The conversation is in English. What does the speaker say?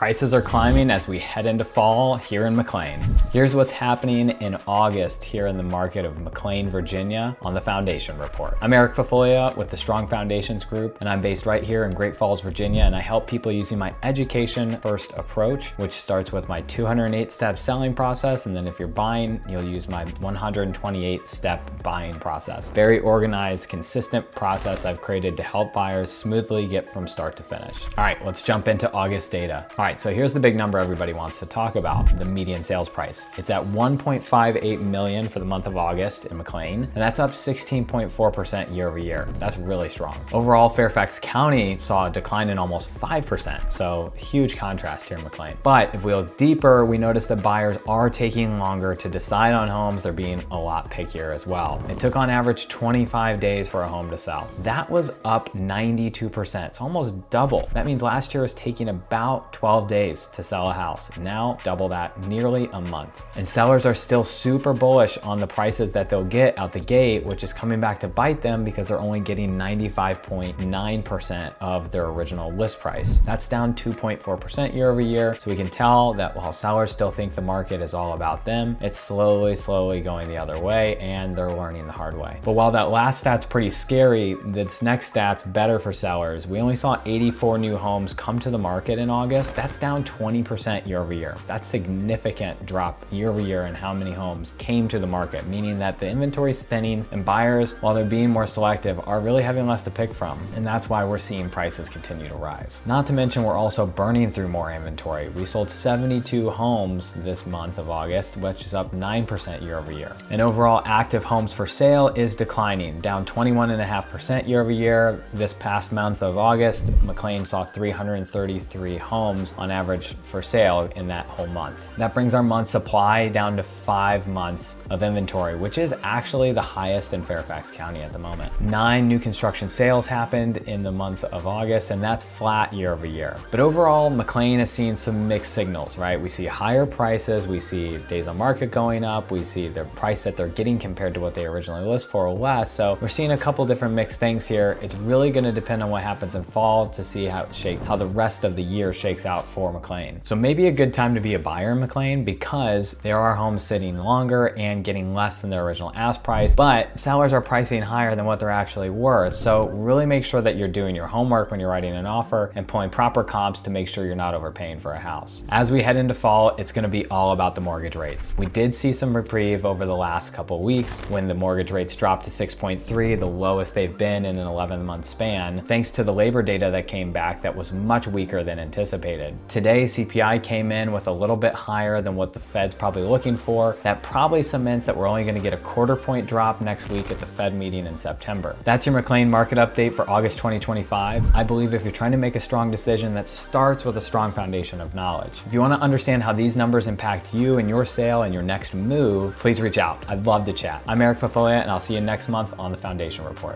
Prices are climbing as we head into fall here in McLean. Here's what's happening in August here in the market of McLean, Virginia on the Foundation Report. I'm Eric Fafoglia with the Strong Foundations Group, and I'm based right here in Great Falls, Virginia, and I help people using my education-first approach, which starts with my 208-step selling process, and then if you're buying, you'll use my 128-step buying process. Very organized, consistent process I've created to help buyers smoothly get from start to finish. All right, let's jump into August data. All right, so here's the big number everybody wants to talk about, the median sales price. It's at $1.58 million for the month of August in McLean, and that's up 16.4% year over year. That's really strong. Overall, Fairfax County saw a decline in almost 5%, so huge contrast here in McLean. But if we look deeper, we notice that buyers are taking longer to decide on homes. They're being a lot pickier as well. It took on average 25 days for a home to sell. That was up 92%. It's almost double. That means last year was taking about 12 days to sell a house. Now double that, nearly a month. And sellers are still super bullish on the prices that they'll get out the gate, which is coming back to bite them because they're only getting 95.9% of their original list price. That's down 2.4% year over year. So we can tell that while sellers still think the market is all about them, it's slowly going the other way, and they're learning the hard way. But while that last stat's pretty scary, this next stat's better for sellers. We only saw 84 new homes come to the market in August. That's down 20% year over year. That's significant drop year over year in how many homes came to the market, meaning that the inventory is thinning and buyers, while they're being more selective, are really having less to pick from. And that's why we're seeing prices continue to rise. Not to mention, we're also burning through more inventory. We sold 72 homes this month of August, which is up 9% year over year. And overall active homes for sale is declining, down 21.5% year over year. This past month of August, McLean saw 333 homes on average for sale in that whole month. That brings our month supply down to 5 months of inventory, which is actually the highest in Fairfax County at the moment. 9 new construction sales happened in the month of August, and that's flat year over year. But overall, McLean has seen some mixed signals, right? We see higher prices, we see days on market going up, we see the price that they're getting compared to what they originally list for or less. So we're seeing a couple different mixed things here. It's really going to depend on what happens in fall to see how the rest of the year shakes out for McLean. So maybe a good time to be a buyer in McLean because there are homes sitting longer and getting less than their original ask price, but sellers are pricing higher than what they're actually worth. So really make sure that you're doing your homework when you're writing an offer and pulling proper comps to make sure you're not overpaying for a house. As we head into fall, it's going to be all about the mortgage rates. We did see some reprieve over the last couple of weeks when the mortgage rates dropped to 6.3, the lowest they've been in an 11-month span, thanks to the labor data that came back that was much weaker than anticipated. Today, CPI came in with a little bit higher than what the Fed's probably looking for. That probably cements that we're only going to get a quarter-point drop next week at the Fed meeting in September. That's your McLean market update for August 2025. I believe if you're trying to make a strong decision, that starts with a strong foundation of knowledge. If you want to understand how these numbers impact you and your sale and your next move, please reach out. I'd love to chat. I'm Eric Fafoglia, and I'll see you next month on the Foundation Report.